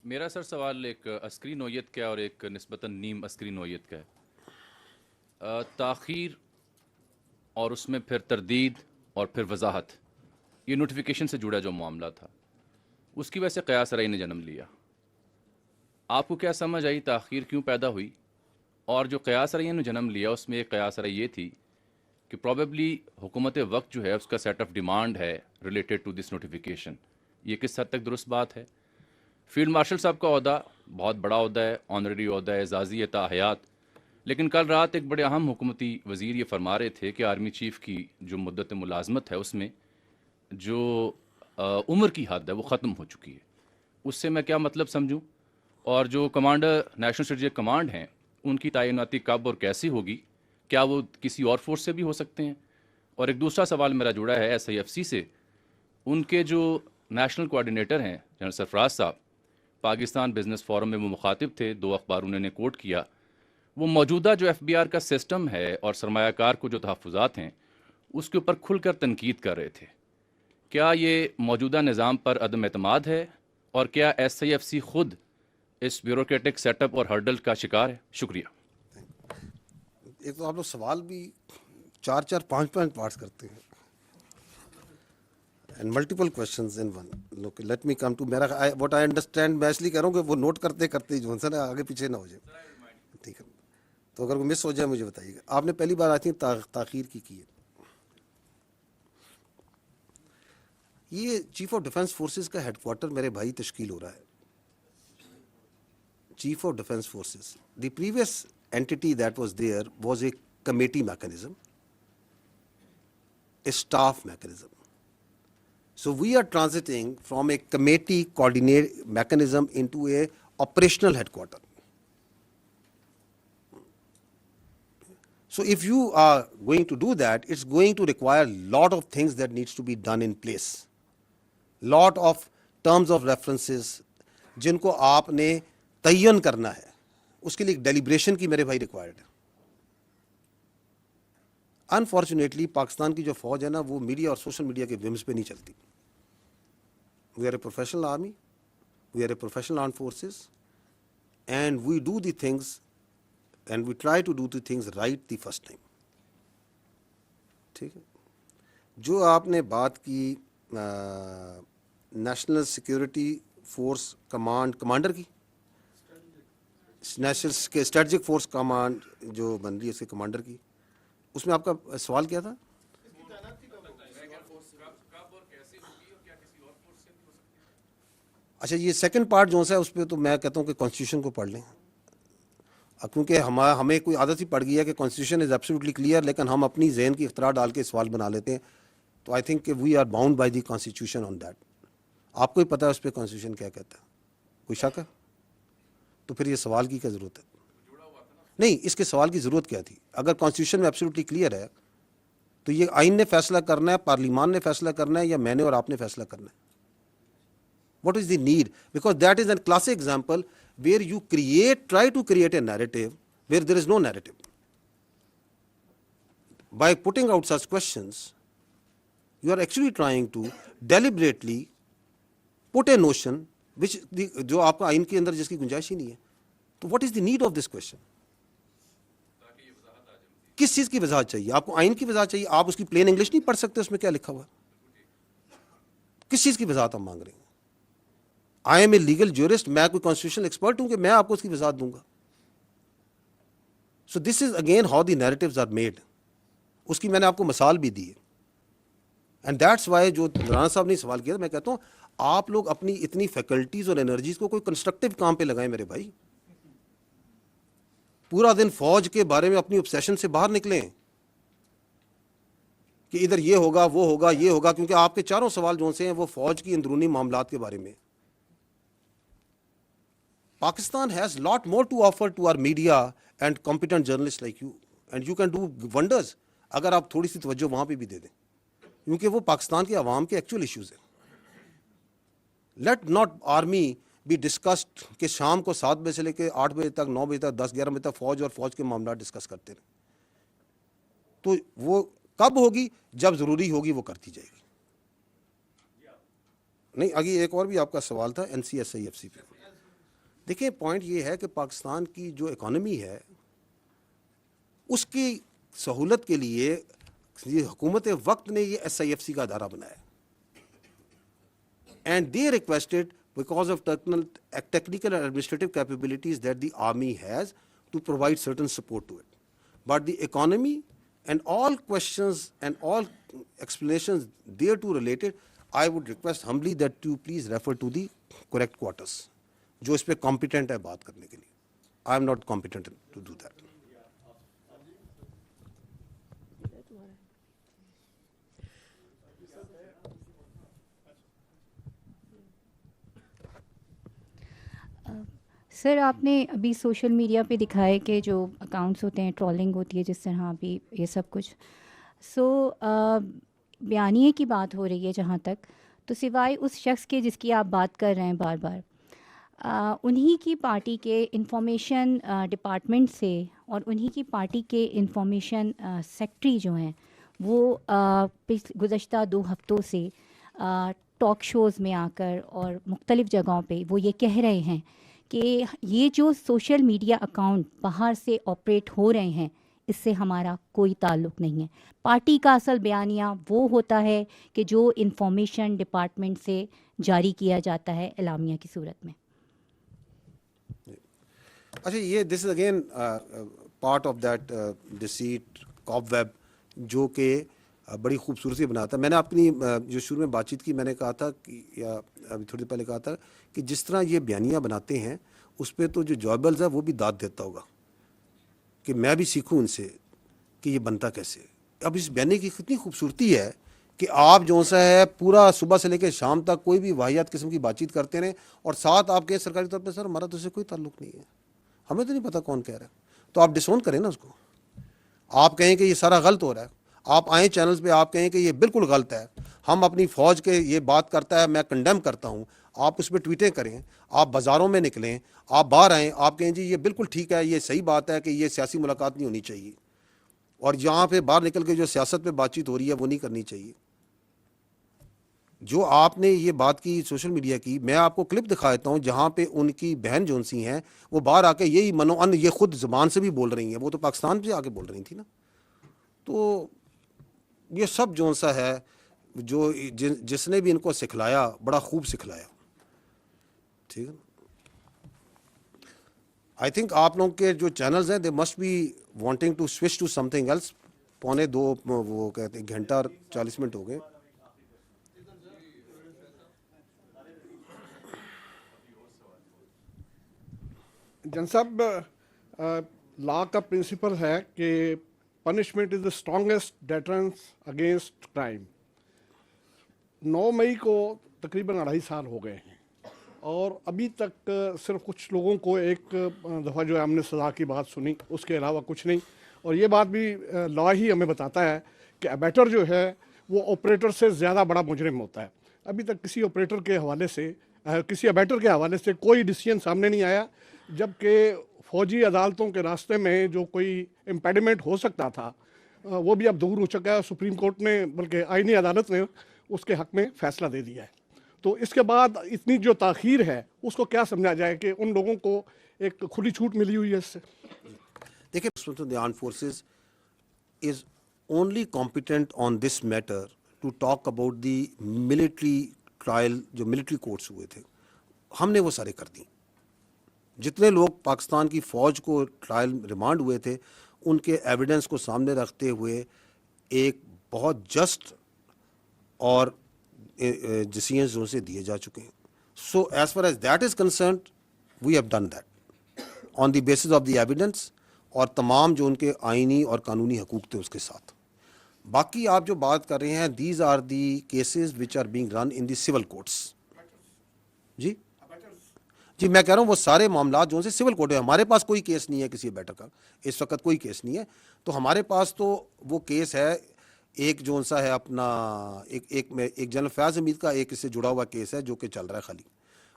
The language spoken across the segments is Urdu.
میرا سر سوال ایک عسکری نوعیت کا ہے اور ایک نسبتاً نیم عسکری نوعیت کا ہے. تاخیر اور اس میں پھر تردید اور پھر وضاحت، یہ نوٹیفیکیشن سے جڑا جو معاملہ تھا اس کی وجہ سے قیاس رأی نے جنم لیا. آپ کو کیا سمجھ آئی تاخیر کیوں پیدا ہوئی؟ اور جو قیاس رأی نے جنم لیا اس میں ایک قیاس رأی یہ تھی کہ پروبیبلی حکومت وقت جو ہے اس کا سیٹ آف ڈیمانڈ ہے ریلیٹڈ ٹو دس نوٹیفیکیشن. یہ کس حد تک درست بات ہے؟ فیلڈ مارشل صاحب کا عہدہ بہت بڑا عہدہ ہے، آنریری عہدہ ہے، اعزازی ہے تا حیات. لیکن کل رات ایک بڑے اہم حکومتی وزیر یہ فرما رہے تھے کہ آرمی چیف کی جو مدت ملازمت ہے اس میں جو عمر کی حد ہے وہ ختم ہو چکی ہے. اس سے میں کیا مطلب سمجھوں؟ اور جو کمانڈر نیشنل اسٹریٹجک کمانڈ ہیں ان کی تعیناتی کب اور کیسی ہوگی؟ کیا وہ کسی اور فورس سے بھی ہو سکتے ہیں؟ اور ایک دوسرا سوال میرا جڑا ہے ایس آئی ایف سی سے. ان کے جو نیشنل کوآرڈینیٹر ہیں جنرل سرفراز صاحب، پاکستان بزنس فورم میں وہ مخاطب تھے، 2 اخبار انہوں نے کوٹ کیا. وہ موجودہ جو ایف بی آر کا سسٹم ہے اور سرمایہ کار کو جو تحفظات ہیں اس کے اوپر کھل کر تنقید کر رہے تھے. کیا یہ موجودہ نظام پر عدم اعتماد ہے؟ اور کیا ایس آئی ایف سی خود اس بیوروکریٹک سیٹ اپ اور ہرڈل کا شکار ہے؟ شکریہ. ایک تو آپ لوگ سوال بھی 4 5 پارٹس کرتے ہیں and multiple questions in one. Look let me come to میرا واٹ آئی انڈرسٹینڈ. میں اس لیے کہہ رہا ہوں کہ وہ نوٹ کرتے کرتے جو ہے نا آگے پیچھے نہ ہو جائے. ٹھیک ہے، تو اگر وہ مس ہو جائے مجھے بتائیے گا. آپ نے پہلی بار آتی ہے تاخیر کی ہے. یہ چیف آف ڈیفینس فورسز کا ہیڈ کوارٹر میرے بھائی تشکیل ہو رہا ہے. Chief of defence forces, the previous entity that was there was a committee mechanism, a staff mechanism. So we are transiting from a committee coordinate mechanism into a operational headquarter. So if you are going to do that, it's going to require a lot of things that needs to be done in place. Lot of terms of references جن کو آپ نے تعین کرنا ہے, اس کے لیے ایک ڈیلیبریشن کی میرے بھائی ریکوائرڈ ہے. انفارچونیٹلی پاکستان کی جو فوج ہے نا وہ میڈیا اور سوشل میڈیا کے ومز پہ نہیں چلتی. We are a professional army, we are a professional armed forces, and we do the things and we try to do the things right the first time. ٹھیک ہے. جو آپ نے بات کی نیشنل سیکورٹی فورس کمانڈر کی, نیشنل اسٹریٹجک فورس کمانڈ جو بن رہی ہے اس کے کمانڈر کی, اس میں آپ کا سوال کیا تھا؟ اچھا, یہ سیکنڈ پارٹ جو ہے اس پہ تو میں کہتا ہوں کہ کانسٹیٹیوشن کو پڑھ لیں, کیونکہ ہمیں کوئی عادت ہی پڑ گئی ہے کہ کانسٹیٹیوشن از ایبسلیوٹلی کلیئر, لیکن ہم اپنی ذہن کی اختراع ڈال کے سوال بنا لیتے ہیں. تو آئی تھنک کہ we are bound by the constitution on that. آپ کو ہی پتہ ہے اس پہ کانسٹیٹیوشن کیا کہتا ہے, کوئی شک ہے؟ تو پھر یہ سوال کی کیا ضرورت ہے؟ نہیں, اس کے سوال کی ضرورت کیا تھی؟ اگر کانسٹیٹیوشن میں ایبسلیوٹلی کلیئر ہے تو یہ آئین نے فیصلہ کرنا ہے, پارلیمان نے فیصلہ کرنا ہے, یا میں نے اور آپ نے فیصلہ کرنا ہے؟ What is the need? Because that is a classic example where you try to create a narrative where there is no narrative. By putting out such questions, you are actually trying to deliberately put a notion which جو آپ کا آئین کے اندر جس کی گنجائش ہی نہیں ہے. تو what is the need of this question? کس چیز کی وضاحت چاہیے آپ کو؟ آئین کی وضاحت چاہیے. آپ اس کی پلین انگلش نہیں پڑھ سکتے اس میں کیا لکھا ہوا ہے؟ کس چیز کی وضاحت ہم مانگ رہے ہیں؟ I am a legal jurist, میں کوئی کانسٹیٹیوشنل ایکسپرٹ ہوں کہ میں آپ کو اس کی وضاحت دوں گا؟ So this is again how the narratives are made. اس کی میں نے آپ کو مثال بھی دی ہے. اینڈ دیٹس وائی جو رانا صاحب نے سوال کیا, میں کہتا ہوں آپ لوگ اپنی اتنی فیکلٹیز اور انرجیز کو کوئی کنسٹرکٹیو کام پہ لگائیں میرے بھائی. پورا دن فوج کے بارے میں اپنی obsession سے باہر نکلیں کہ ادھر یہ ہوگا وہ ہوگا یہ ہوگا, کیونکہ آپ کے چاروں سوال جو سے ہیں وہ فوج کی اندرونی معاملات کے بارے میں. Pakistan has lot more to offer to our media and competent journalists like you, and you can do wonders اگر آپ تھوڑی سی توجہ وہاں پہ بھی دے دیں, کیونکہ وہ پاکستان کے عوام کے ایکچوئل ایشوز ہیں. Let not army be discussed کہ شام کو 7 بجے سے لے کے 8 بجے تک 9 بجے تک 10 11 بجے تک فوج اور فوج کے معاملات ڈسکس کرتے رہیں. تو وہ کب ہوگی؟ جب ضروری ہوگی وہ کرتی جائے گی. نہیں, آگے ایک اور بھی آپ کا سوال تھا N C S I F C پہ. دیکھیں پوائنٹ یہ ہے کہ پاکستان کی جو اکانومی ہے اس کی سہولت کے لیے یہ حکومت وقت نے یہ ایس آئی ایف سی کا ادارہ بنایا and they requested because of technical and administrative capabilities that the army has to provide certain support to it. But the economy and all questions and all explanations thereto related, I would request humbly that you please refer to the correct quarters. جو اس پہ competent ہے بات کرنے کے لیے. I am not competent to do that. سر آپ نے ابھی سوشل میڈیا پہ دکھائے کہ جو اکاؤنٹس ہوتے ہیں ٹرولنگ ہوتی ہے جس طرح ابھی یہ سب کچھ بیانیے کی بات ہو رہی ہے جہاں تک تو سوائے اس شخص کے جس کی آپ بات کر رہے ہیں بار بار انہی کی پارٹی کے انفارمیشن ڈپارٹمنٹ سے اور انہی کی پارٹی کے انفارمیشن سیکٹری جو ہیں وہ گزشتہ 2 ہفتوں سے ٹاک شوز میں آ کر اور مختلف جگہوں پہ وہ یہ کہہ رہے ہیں کہ یہ جو سوشل میڈیا اکاؤنٹ باہر سے آپریٹ ہو رہے ہیں اس سے ہمارا کوئی تعلق نہیں ہے. پارٹی کا اصل بیانیہ وہ ہوتا ہے کہ جو انفارمیشن ڈپارٹمنٹ سے جاری کیا جاتا ہے اعلامیہ کی صورت میں. اچھا یہ this is again part of that deceit cobweb جو کہ بڑی خوبصورتی بناتا ہے. میں نے اپنی جو شروع میں بات چیت کی میں نے کہا تھا کہ یا ابھی تھوڑی دیر پہلے کہا تھا کہ جس طرح یہ بیانیہ بناتے ہیں اس پہ تو جو جوابلز ہے وہ بھی داد دیتا ہوگا کہ میں بھی سیکھوں ان سے کہ یہ بنتا کیسے. اب اس بیانیے کی کتنی خوبصورتی ہے کہ آپ جو سا ہے پورا صبح سے لے کے شام تک کوئی بھی واحد قسم کی بات چیت کرتے رہیں اور ساتھ آپ کے سرکاری طور پہ سر ہمارا تو اس سے کوئی تعلق نہیں ہے, ہمیں تو نہیں پتہ کون کہہ رہا ہے. تو آپ ڈسون کریں نا اس کو, آپ کہیں کہ یہ سارا غلط ہو رہا ہے, آپ آئیں چینلز پہ آپ کہیں کہ یہ بالکل غلط ہے, ہم اپنی فوج کے یہ بات کرتا ہے میں کنڈیم کرتا ہوں, آپ اس پہ ٹویٹیں کریں, آپ بازاروں میں نکلیں, آپ باہر آئیں, آپ کہیں جی یہ بالکل ٹھیک ہے, یہ صحیح بات ہے کہ یہ سیاسی ملاقات نہیں ہونی چاہیے, اور یہاں پہ باہر نکل کے جو سیاست پہ بات چیت ہو رہی ہے وہ نہیں کرنی چاہیے. جو آپ نے یہ بات کی سوشل میڈیا کی, میں آپ کو کلپ دکھا دیتا ہوں جہاں پہ ان کی بہن جون سی ہیں وہ باہر آ کے یہی منوان یہ خود زبان سے بھی بول رہی ہیں, وہ تو پاکستان سے آ کے بول رہی تھی نا. تو یہ سب جون سا ہے جو جس نے بھی ان کو سکھلایا بڑا خوب سکھلایا. ٹھیک ہے, آئی تھنک آپ لوگوں کے جو چینلز ہیں they must be wanting to switch to something else. 1:45 وہ کہتے ہیں گھنٹہ اور 40 منٹ ہو گئے. جن صاحب لا کا پرنسپل ہے کہ punishment is the strongest deterrence against crime. 9 مئی کو تقریباً 2.5 سال ہو گئے ہیں اور ابھی تک صرف کچھ لوگوں کو ایک دفعہ جو ہے ہم نے سزا کی بات سنی, اس کے علاوہ کچھ نہیں. اور یہ بات بھی لا ہی ہمیں بتاتا ہے کہ ابیٹر جو ہے وہ آپریٹر سے زیادہ بڑا مجرم ہوتا ہے. ابھی تک کسی آپریٹر کے حوالے سے کسی ابیٹر کے حوالے سے کوئی ڈیسیژن سامنے نہیں آیا, جبکہ فوجی عدالتوں کے راستے میں جو کوئی امپیڈمنٹ ہو سکتا تھا وہ بھی اب دور ہو چکا ہے. سپریم کورٹ نے بلکہ آئینی عدالت نے اس کے حق میں فیصلہ دے دیا ہے. تو اس کے بعد اتنی جو تاخیر ہے اس کو کیا سمجھا جائے کہ ان لوگوں کو ایک کھلی چھوٹ ملی ہوئی ہے اس سے. دیکھیں the armed forces is only competent on this matter to talk about the military trial جو military courts ہوئے تھے, ہم نے وہ سارے کر دیں. جتنے لوگ پاکستان کی فوج کو ٹرائل ریمانڈ ہوئے تھے ان کے ایویڈنس کو سامنے رکھتے ہوئے ایک بہت جسٹ اور ڈیسیژنز ان سے دیے جا چکے ہیں. So as far as that is concerned we have done that on the basis of the evidence اور تمام جو ان کے آئینی اور قانونی حقوق تھے اس کے ساتھ. باقی آپ جو بات کر رہے ہیں these are the cases which are being run in the civil courts. جی میں کہہ رہا ہوں وہ سارے معاملات جو سے سول کورٹ ہے, ہمارے پاس کوئی کیس نہیں ہے کسی بیٹر کا اس وقت, کوئی کیس نہیں ہے. تو ہمارے پاس تو وہ کیس ہے ایک جو سا ہے اپنا ایک جنرل فیاض حمید کا ایک اس سے جڑا ہوا کیس ہے جو کہ چل رہا ہے خالی.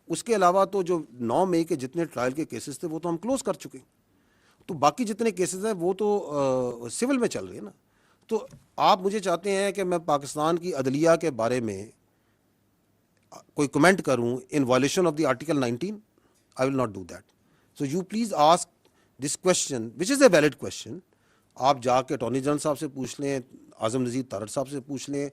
اس کے علاوہ تو جو 9 مئی کے جتنے ٹرائل کے کیسز تھے وہ تو ہم کلوز کر چکے ہیں. تو باقی جتنے کیسز ہیں وہ تو سول میں چل رہے ہیں نا. تو آپ مجھے چاہتے ہیں کہ میں پاکستان کی عدلیہ کے بارے میں کوئی کمنٹ کروں ان violation of the article 19؟ I will not do that. So you please ask this question, which is a valid question. آپ جا کے اٹارنی جنرل صاحب سے پوچھ لیں, اعظم نذیر تارڑ صاحب سے پوچھ لیں,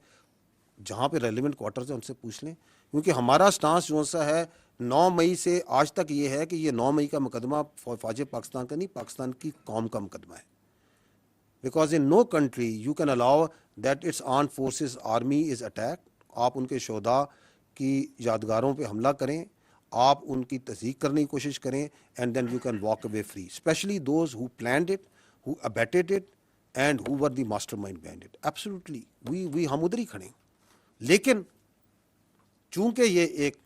جہاں پہ ریلیونٹ کوارٹرز ہیں ان سے پوچھ لیں, کیونکہ ہمارا سٹانس جو سا ہے 9 مئی سے آج تک یہ ہے کہ یہ 9 مئی کا مقدمہ فوج پاکستان کا نہیں, پاکستان کی قوم کا مقدمہ ہے. Because in no country you can allow that it's armed forces army is attack. آپ ان کے شہداء کی یادگاروں پہ حملہ کریں, آپ ان کی تصدیق کرنے کی کوشش کریں, and then you can walk away free, especially those who planned it, who abetted it and who were the mastermind behind it. Absolutely, we ہم ادھر ہی کھڑے ہیں. لیکن چونکہ یہ ایک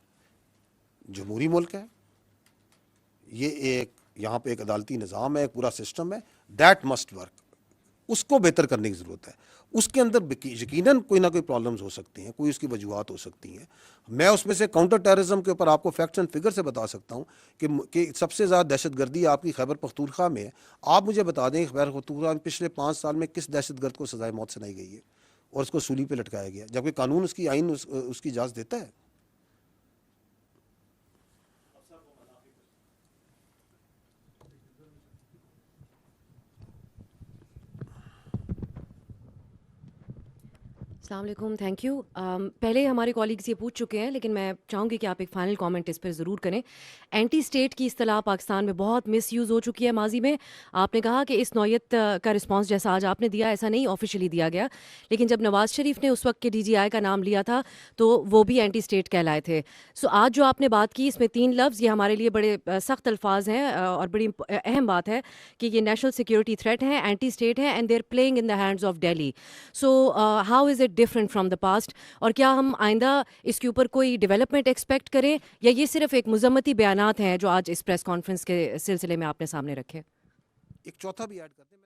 جمہوری ملک ہے, یہ ایک یہاں پہ ایک عدالتی نظام ہے, ایک پورا سسٹم ہے, that must work. اس کو بہتر کرنے کی ضرورت ہے. اس کے اندر یقیناً کوئی نہ کوئی پرابلمز ہو سکتی ہیں, کوئی اس کی وجوہات ہو سکتی ہیں. میں اس میں سے کاؤنٹر ٹیررزم کے اوپر آپ کو فیکٹس اینڈ فگر سے بتا سکتا ہوں کہ سب سے زیادہ دہشت گردی آپ کی خیبر پختونخوا میں ہے. آپ مجھے بتا دیں خیبر پختونخوا میں پچھلے 5 سال میں کس دہشت گرد کو سزائے موت سنائی گئی ہے اور اس کو سولی پہ لٹکایا گیا, جبکہ قانون اس کی آئین اس کی اجازت دیتا ہے. السلام علیکم, تھینک یو. پہلے ہمارے کالیگز یہ پوچھ چکے ہیں, لیکن میں چاہوں گی کہ آپ ایک فائنل کامنٹ اس پر ضرور کریں. اینٹی اسٹیٹ کی اصطلاح پاکستان میں بہت مس یوز ہو چکی ہے ماضی میں. آپ نے کہا کہ اس نوعیت کا رسپانس جیسا آج آپ نے دیا ایسا نہیں آفیشیلی دیا گیا, لیکن جب نواز شریف نے اس وقت کے DGI کا نام لیا تھا تو وہ بھی اینٹی اسٹیٹ کہلائے تھے. سو آج جو آپ نے بات کی اس میں 3 لفظ, یہ ہمارے لیے بڑے سخت الفاظ ہیں اور بڑی اہم بات ہے کہ یہ نیشنل سیکورٹی تھریٹ ہیں, اینٹی اسٹیٹ ہیں, and they are playing in the hands of Delhi. So how is it different from the past, اور کیا ہم آئندہ اس کے اوپر کوئی ڈیولپمنٹ ایکسپیکٹ کریں, یا یہ صرف ایک مذمتی بیانات ہیں جو آج اس پریس کانفرنس کے سلسلے میں آپ نے سامنے رکھے؟ ایک چوتھا بھی ایڈ کرتے ہیں,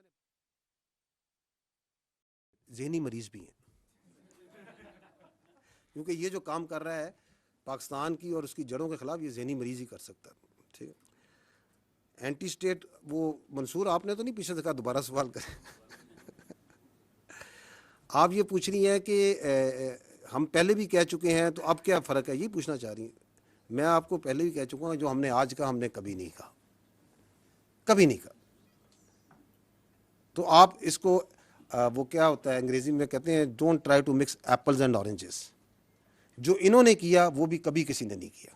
ذہنی مریض بھی ہیں, کیونکہ یہ جو کام کر رہا ہے پاکستان کی اور اس کی جڑوں کے خلاف, یہ ذہنی مریض ہی کر سکتا ہے. ٹھیک ہے, اینٹی اسٹیٹ وہ منصور آپ نے تو نہیں پیچھے دیکھا, دوبارہ سوال کریں. آپ یہ پوچھ رہی ہیں کہ ہم پہلے بھی کہہ چکے ہیں تو اب کیا فرق ہے, یہ پوچھنا چاہ رہی ہیں. میں آپ کو پہلے بھی کہہ چکا ہوں, جو ہم نے آج کہا ہم نے کبھی نہیں کہا, کبھی نہیں کہا. تو آپ اس کو وہ کیا ہوتا ہے انگریزی میں کہتے ہیں don't try to mix apples and oranges. جو انہوں نے کیا وہ بھی کبھی کسی نے نہیں کیا.